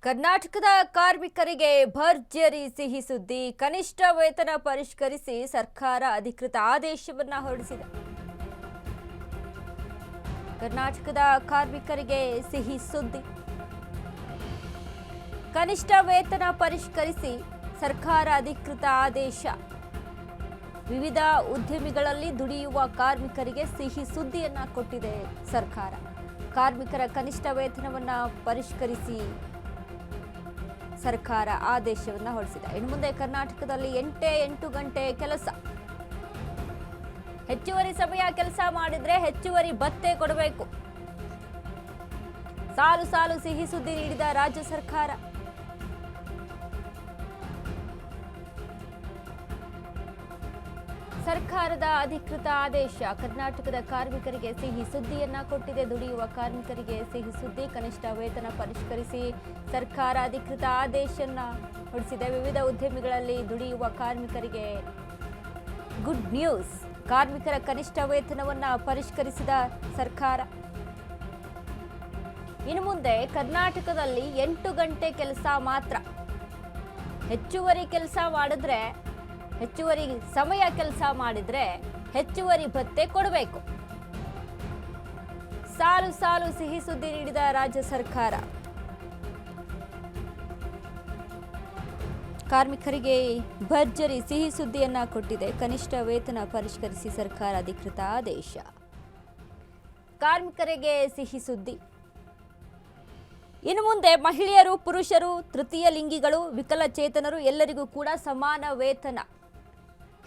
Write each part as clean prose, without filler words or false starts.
ಕರ್ನಾಟಕದ ಕಾರ್ಮಿಕರಿಗೆ ಭರ್ಜರಿ ಸಿಹಿ ಸುದ್ದಿ. ಕನಿಷ್ಠ ವೇತನ ಪರಿಷ್ಕರಿಸಿ ಸರ್ಕಾರ ಅಧಿಕೃತ ಆದೇಶವನ್ನ ಹೊರಡಿಸಿದೆ. ಕರ್ನಾಟಕದ ಕಾರ್ಮಿಕರಿಗೆ ಸಿಹಿ ಸುದ್ದಿ. ಕನಿಷ್ಠ ವೇತನ ಪರಿಷ್ಕರಿಸಿ ಸರ್ಕಾರ ಅಧಿಕೃತ ಆದೇಶ. ವಿವಿಧ ಉದ್ಯಮಿಗಳಲ್ಲಿ ದುಡಿಯುವ ಕಾರ್ಮಿಕರಿಗೆ ಸಿಹಿ ಸುದ್ದಿಯನ್ನ ಕೊಟ್ಟಿದೆ ಸರ್ಕಾರ. ಕಾರ್ಮಿಕರ ಕನಿಷ್ಠ ವೇತನವನ್ನ ಪರಿಷ್ಕರಿಸಿ ಸರ್ಕಾರ ಆದೇಶವನ್ನು ಹೊರಡಿಸಿದೆ. ಇನ್ನು ಮುಂದೆ ಕರ್ನಾಟಕದಲ್ಲಿ 8 ಗಂಟೆ ಕೆಲಸ, ಹೆಚ್ಚುವರಿ ಸಮಯ ಕೆಲಸ ಮಾಡಿದ್ರೆ ಹೆಚ್ಚುವರಿ ಭತ್ಯೆ ಕೊಡಬೇಕು. ಸಾಲು ಸಾಲು ಸಿಹಿ ಸುದ್ದಿ ನೀಡಿದ ರಾಜ್ಯ ಸರ್ಕಾರ. ಸರ್ಕಾರದ ಅಧಿಕೃತ ಆದೇಶ ಕರ್ನಾಟಕದ ಕಾರ್ಮಿಕರಿಗೆ ಸಿಹಿ ಸುದ್ದಿಯನ್ನ ಕೊಟ್ಟಿದೆ. ದುಡಿಯುವ ಕಾರ್ಮಿಕರಿಗೆ ಸಿಹಿ ಸುದ್ದಿ. ಕನಿಷ್ಠ ವೇತನ ಪರಿಷ್ಕರಿಸಿ ಸರ್ಕಾರ ಅಧಿಕೃತ ಆದೇಶವನ್ನ ಹೊರಡಿಸಿದೆ. ವಿವಿಧ ಉದ್ಯಮಿಗಳಲ್ಲಿ ದುಡಿಯುವ ಕಾರ್ಮಿಕರಿಗೆ ಗುಡ್ ನ್ಯೂಸ್. ಕಾರ್ಮಿಕರ ಕನಿಷ್ಠ ವೇತನವನ್ನ ಪರಿಷ್ಕರಿಸಿದ ಸರ್ಕಾರ. ಇನ್ನು ಮುಂದೆ ಕರ್ನಾಟಕದಲ್ಲಿ 8 ಗಂಟೆ ಕೆಲಸ ಮಾತ್ರ. ಹೆಚ್ಚುವರಿ ಕೆಲಸ ಮಾಡಿದ್ರೆ, ಹೆಚ್ಚುವರಿ ಸಮಯ ಕೆಲಸ ಮಾಡಿದ್ರೆ ಹೆಚ್ಚುವರಿ ಭತ್ಯೆ ಕೊಡಬೇಕು. ಸಾಲು ಸಾಲು ಸಿಹಿ ಸುದ್ದಿ ನೀಡಿದ ರಾಜ್ಯ ಸರ್ಕಾರ. ಕಾರ್ಮಿಕರಿಗೆ ಭರ್ಜರಿ ಸಿಹಿ ಸುದ್ದಿಯನ್ನ ಕೊಟ್ಟಿದೆ. ಕನಿಷ್ಠ ವೇತನ ಪರಿಷ್ಕರಿಸಿ ಸರ್ಕಾರ ಅಧಿಕೃತ ಆದೇಶ. ಕಾರ್ಮಿಕರಿಗೆ ಸಿಹಿ ಸುದ್ದಿ. ಇನ್ನು ಮುಂದೆ ಮಹಿಳೆಯರು, ಪುರುಷರು, ತೃತೀಯ ಲಿಂಗಿಗಳು, ವಿಕಲಚೇತನರು ಎಲ್ಲರಿಗೂ ಕೂಡ ಸಮಾನ ವೇತನ.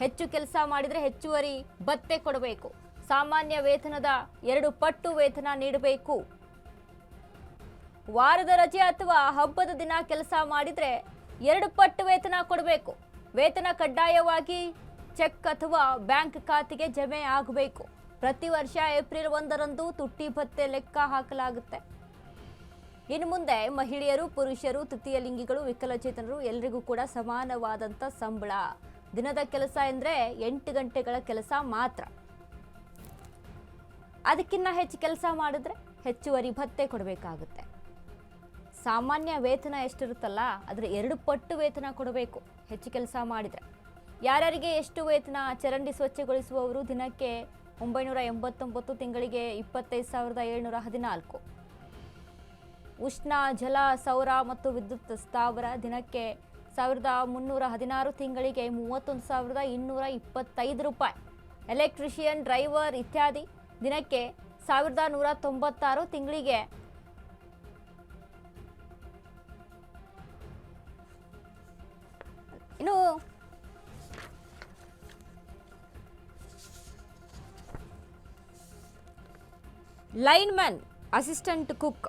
ಹೆಚ್ಚು ಕೆಲಸ ಮಾಡಿದರೆ ಹೆಚ್ಚುವರಿ ಭತ್ಯೆ ಕೊಡಬೇಕು. ಸಾಮಾನ್ಯ ವೇತನದ 2 ಪಟ್ಟು ವೇತನ ನೀಡಬೇಕು. ವಾರದ ರಜೆ ಅಥವಾ ಹಬ್ಬದ ದಿನ ಕೆಲಸ ಮಾಡಿದರೆ 2 ಪಟ್ಟು ವೇತನ ಕೊಡಬೇಕು. ವೇತನ ಕಡ್ಡಾಯವಾಗಿ ಚೆಕ್ ಅಥವಾ ಬ್ಯಾಂಕ್ ಖಾತೆಗೆ ಜಮೆ ಆಗಬೇಕು. ಪ್ರತಿ ವರ್ಷ ಏಪ್ರಿಲ್ 1ರಂದು ತುಟ್ಟಿ ಭತ್ಯೆ ಲೆಕ್ಕ ಹಾಕಲಾಗುತ್ತೆ. ಇನ್ನು ಮುಂದೆ ಮಹಿಳೆಯರು, ಪುರುಷರು, ತೃತೀಯ ಲಿಂಗಿಗಳು, ವಿಕಲಚೇತನರು ಎಲ್ಲರಿಗೂ ಕೂಡ ಸಮಾನವಾದಂಥ ಸಂಬಳ. ದಿನದ ಕೆಲಸ ಎಂದರೆ 8 ಗಂಟೆಗಳ ಕೆಲಸ ಮಾತ್ರ. ಅದಕ್ಕಿಂತ ಹೆಚ್ಚು ಕೆಲಸ ಮಾಡಿದ್ರೆ ಹೆಚ್ಚುವರಿ ಭತ್ಯೆ ಕೊಡಬೇಕಾಗುತ್ತೆ. ಸಾಮಾನ್ಯ ವೇತನ ಎಷ್ಟಿರುತ್ತಲ್ಲ ಅದರ 2 ಪಟ್ಟು ವೇತನ ಕೊಡಬೇಕು ಹೆಚ್ಚು ಕೆಲಸ ಮಾಡಿದರೆ. ಯಾರ್ಯಾರಿಗೆ ಎಷ್ಟು ವೇತನ? ಚರಂಡಿ ಸ್ವಚ್ಛಗೊಳಿಸುವವರು ದಿನಕ್ಕೆ 989, ತಿಂಗಳಿಗೆ 25,714. ಉಷ್ಣ, ಜಲ, ಸೌರ ಮತ್ತು ವಿದ್ಯುತ್ ಸ್ಥಾವರ ದಿನಕ್ಕೆ 1,316, ತಿಂಗಳಿಗೆ 31,225 ರೂಪಾಯಿ. ಎಲೆಕ್ಟ್ರಿಷಿಯನ್, ಡ್ರೈವರ್ ಇತ್ಯಾದಿ ದಿನಕ್ಕೆ 1,196, ತಿಂಗಳಿಗೆ ಇನ್ನು ಲೈನ್ಮನ್, ಅಸಿಸ್ಟೆಂಟ್ ಕುಕ್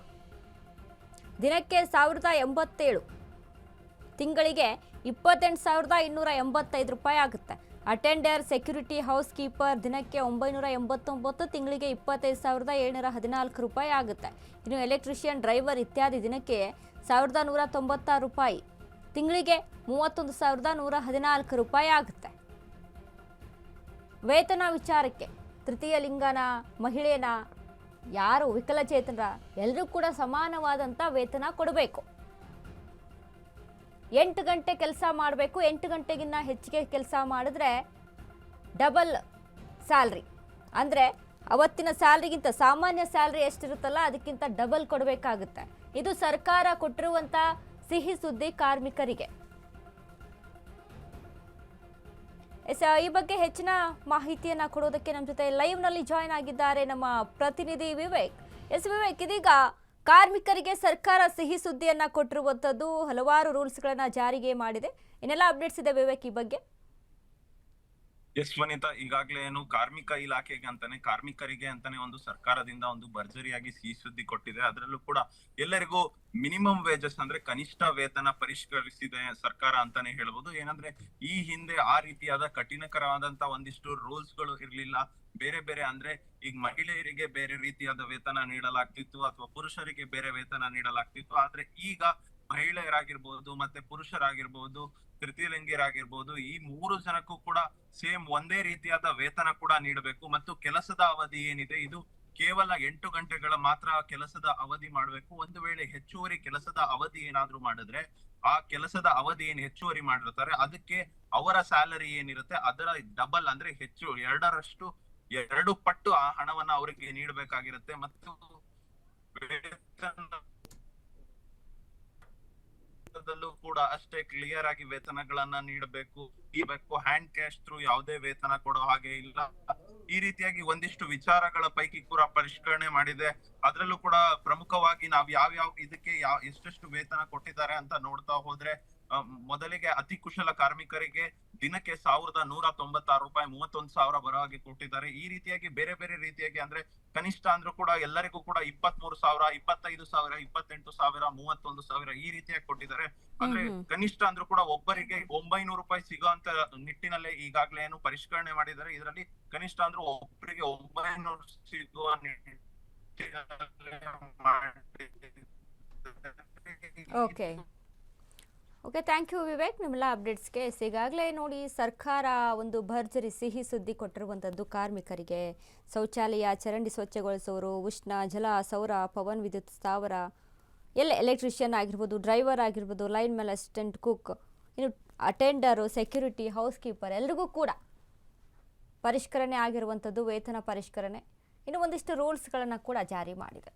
ದಿನಕ್ಕೆ 1,087, ತಿಂಗಳಿಗೆ 28,285 ರೂಪಾಯಿ ಆಗುತ್ತೆ. ಅಟೆಂಡರ್, ಸೆಕ್ಯೂರಿಟಿ, ಹೌಸ್ ಕೀಪರ್ ದಿನಕ್ಕೆ 989, ತಿಂಗಳಿಗೆ 25,714 ರೂಪಾಯಿ ಆಗುತ್ತೆ. ಇನ್ನು ಎಲೆಕ್ಟ್ರಿಷಿಯನ್, ಡ್ರೈವರ್ ಇತ್ಯಾದಿ ದಿನಕ್ಕೆ 1,196 ರೂಪಾಯಿ, ತಿಂಗಳಿಗೆ 31,114 ರೂಪಾಯಿ ಆಗುತ್ತೆ. ವೇತನ ವಿಚಾರಕ್ಕೆ ತೃತೀಯ ಲಿಂಗನ, ಮಹಿಳೆಯನ, ಯಾರು ವಿಕಲಚೇತನರ ಎಲ್ಲರೂ ಕೂಡ ಸಮಾನವಾದಂಥ ವೇತನ ಕೊಡಬೇಕು. 8 ಗಂಟೆ ಕೆಲಸ ಮಾಡಬೇಕು. 8 ಗಂಟೆಗಿನ್ನ ಹೆಚ್ಚಿಗೆ ಕೆಲಸ ಮಾಡಿದ್ರೆ ಡಬಲ್ ಸ್ಯಾಲ್ರಿ, ಅಂದರೆ ಅವತ್ತಿನ ಸ್ಯಾಲ್ರಿಗಿಂತ ಸಾಮಾನ್ಯ ಸ್ಯಾಲ್ರಿ ಎಷ್ಟಿರುತ್ತಲ್ಲ ಅದಕ್ಕಿಂತ ಡಬಲ್ ಕೊಡಬೇಕಾಗುತ್ತೆ. ಇದು ಸರ್ಕಾರ ಕೊಟ್ಟಿರುವಂಥ ಸಿಹಿ ಸುದ್ದಿ ಕಾರ್ಮಿಕರಿಗೆ. ಈ ಬಗ್ಗೆ ಹೆಚ್ಚಿನ ಮಾಹಿತಿಯನ್ನು ಕೊಡೋದಕ್ಕೆ ನಮ್ಮ ಜೊತೆ ಲೈವ್ನಲ್ಲಿ ಜಾಯ್ನ್ ಆಗಿದ್ದಾರೆ ನಮ್ಮ ಪ್ರತಿನಿಧಿ ವಿವೇಕ್. ವಿವೇಕ್, ಇದೀಗ ಕಾರ್ಮಿಕರಿಗೆ ಸರ್ಕಾರ ಸಿಹಿ ಸುದ್ದಿಯನ್ನ ಕೊಟ್ಟಿರುವಂಥದ್ದು, ಹಲವಾರು ರೂಲ್ಸ್ಗಳನ್ನ ಜಾರಿಗೆ ಮಾಡಿದೆ. ಇನ್ನೆಲ್ಲ ಅಪ್ಡೇಟ್ಸ್ ಇದೆ ವಿವೇಕ್ ಈ ಬಗ್ಗೆ? ಎಸ್ ವನಿತಾ, ಈಗಾಗಲೇ ಏನು ಕಾರ್ಮಿಕ ಇಲಾಖೆಗೆ ಅಂತಾನೆ, ಕಾರ್ಮಿಕರಿಗೆ ಅಂತಾನೆ ಒಂದು ಸರ್ಕಾರದಿಂದ ಒಂದು ಭರ್ಜರಿಯಾಗಿ ಸಿಹಿ ಸುದ್ದಿ ಕೊಟ್ಟಿದೆ. ಅದರಲ್ಲೂ ಕೂಡ ಎಲ್ಲರಿಗೂ ಮಿನಿಮಮ್ ವೇಜಸ್ ಅಂದ್ರೆ ಕನಿಷ್ಠ ವೇತನ ಪರಿಷ್ಕರಿಸಿದೆ ಸರ್ಕಾರ ಅಂತಾನೆ ಹೇಳ್ಬೋದು. ಏನಂದ್ರೆ ಈ ಹಿಂದೆ ಆ ರೀತಿಯಾದ ಕಠಿಣಕರವಾದಂತ ಒಂದಿಷ್ಟು ರೂಲ್ಸ್ ಗಳು ಇರ್ಲಿಲ್ಲ. ಬೇರೆ ಬೇರೆ ಅಂದ್ರೆ ಈಗ ಮಹಿಳೆಯರಿಗೆ ಬೇರೆ ರೀತಿಯಾದ ವೇತನ ನೀಡಲಾಗ್ತಿತ್ತು ಅಥವಾ ಪುರುಷರಿಗೆ ಬೇರೆ ವೇತನ ನೀಡಲಾಗ್ತಿತ್ತು. ಆದ್ರೆ ಈಗ ಮಹಿಳೆಯರಾಗಿರ್ಬಹುದು ಮತ್ತೆ ಪುರುಷರಾಗಿರ್ಬಹುದು, ತೃತೀಯ ಲಿಂಗಿಯರಾಗಿರ್ಬಹುದು, ಈ 3 ಜನಕ್ಕೂ ಕೂಡ ಸೇಮ್ ಒಂದೇ ರೀತಿಯಾದ ವೇತನ ಕೂಡ ನೀಡಬೇಕು. ಮತ್ತು ಕೆಲಸದ ಅವಧಿ ಏನಿದೆ ಇದು ಕೇವಲ 8 ಗಂಟೆಗಳ ಮಾತ್ರ ಕೆಲಸದ ಅವಧಿ ಮಾಡಬೇಕು. ಒಂದು ವೇಳೆ ಹೆಚ್ಚುವರಿ ಕೆಲಸದ ಅವಧಿ ಏನಾದ್ರೂ ಮಾಡಿದ್ರೆ ಆ ಕೆಲಸದ ಅವಧಿ ಏನ್ ಹೆಚ್ಚುವರಿ ಮಾಡಿರ್ತಾರೆ ಅದಕ್ಕೆ ಅವರ ಸ್ಯಾಲರಿ ಏನಿರುತ್ತೆ ಅದರ ಡಬಲ್ ಅಂದ್ರೆ ಹೆಚ್ಚು 2 ಪಟ್ಟು ಆ ಹಣವನ್ನ ಅವರಿಗೆ ನೀಡಬೇಕಾಗಿರುತ್ತೆ. ಮತ್ತು ವೇತನದಲ್ಲೂ ಕೂಡ ಅಷ್ಟೇ ಕ್ಲಿಯರ್ ಆಗಿ ವೇತನಗಳನ್ನ ನೀಡಬೇಕು. ಹ್ಯಾಂಡ್ ಕ್ಯಾಶ್ ಥ್ರೂ ಯಾವುದೇ ವೇತನ ಕೊಡೋ ಹಾಗೆ ಇಲ್ಲ. ಈ ರೀತಿಯಾಗಿ ಒಂದಿಷ್ಟು ವಿಚಾರಗಳ ಪೈಕಿ ಕೂಡ ಪರಿಷ್ಕರಣೆ ಮಾಡಿದೆ. ಅದ್ರಲ್ಲೂ ಕೂಡ ಪ್ರಮುಖವಾಗಿ ನಾವ್ ಯಾವ ಇದಕ್ಕೆ ಎಷ್ಟೆಷ್ಟು ವೇತನ ಕೊಟ್ಟಿದ್ದಾರೆ ಅಂತ ನೋಡ್ತಾ ಹೋದ್ರೆ ಮೊದಲಿಗೆ ಅತಿ ಕುಶಲ ಕಾರ್ಮಿಕರಿಗೆ ದಿನಕ್ಕೆ 1196 ರೂಪಾಯಿ 31,000 ಬರೋ ಹಾಗೆ ಕೊಟ್ಟಿದ್ದಾರೆ. ಈ ರೀತಿಯಾಗಿ ಬೇರೆ ಬೇರೆ ರೀತಿಯಾಗಿ ಅಂದ್ರೆ ಕನಿಷ್ಠ ಅಂದ್ರೂ ಕೂಡ ಎಲ್ಲರಿಗೂ ಕೂಡ 23,000, 25,000, 28,000, 31,000 ಈ ರೀತಿಯಾಗಿ ಕೊಟ್ಟಿದ್ದಾರೆ. ಅಂದ್ರೆ ಕನಿಷ್ಠ ಅಂದ್ರೂ ಕೂಡ ಒಬ್ಬರಿಗೆ 900 ರೂಪಾಯಿ ಸಿಗೋಂತ ನಿಟ್ಟಿನಲ್ಲೇ ಈಗಾಗ್ಲೇ ಏನು ಪರಿಷ್ಕರಣೆ ಮಾಡಿದ್ದಾರೆ. ಇದರಲ್ಲಿ ಕನಿಷ್ಠ ಅಂದ್ರೂ ಒಬ್ಬರಿಗೆ 900 ಸಿಗುವ okay okay, thank you Vivek ನಿಮ್ಮೆಲ್ಲ ಅಪ್ಡೇಟ್ಸ್ಗೆ. ಈಗಾಗಲೇ ನೋಡಿ ಸರ್ಕಾರ ಒಂದು ಭರ್ಜರಿ ಸಿಹಿ ಸುದ್ದಿ ಕೊಟ್ಟಿರುವಂಥದ್ದು ಕಾರ್ಮಿಕರಿಗೆ. ಶೌಚಾಲಯ, ಚರಂಡಿ ಸ್ವಚ್ಛಗೊಳಿಸೋರು, ಉಷ್ಣ, ಜಲ, ಸೌರ, ಪವನ್ ವಿದ್ಯುತ್ ಸ್ಥಾವರ, ಎಲೆಕ್ಟ್ರಿಷಿಯನ್ ಆಗಿರ್ಬೋದು, ಡ್ರೈವರ್ ಆಗಿರ್ಬೋದು, ಲೈನ್ ಮ್ಯಾನ್, ಅಸಿಸ್ಟೆಂಟ್, ಕುಕ್, ಇನ್ನು ಅಟೆಂಡರು, ಸೆಕ್ಯೂರಿಟಿ, ಹೌಸ್ ಕೀಪರ್ ಎಲ್ರಿಗೂ ಕೂಡ ಪರಿಷ್ಕರಣೆ ಆಗಿರುವಂಥದ್ದು ವೇತನ ಪರಿಷ್ಕರಣೆ. ಇನ್ನು ಒಂದಿಷ್ಟು ರೂಲ್ಸ್ಗಳನ್ನು ಕೂಡ ಜಾರಿ ಮಾಡಿದೆ.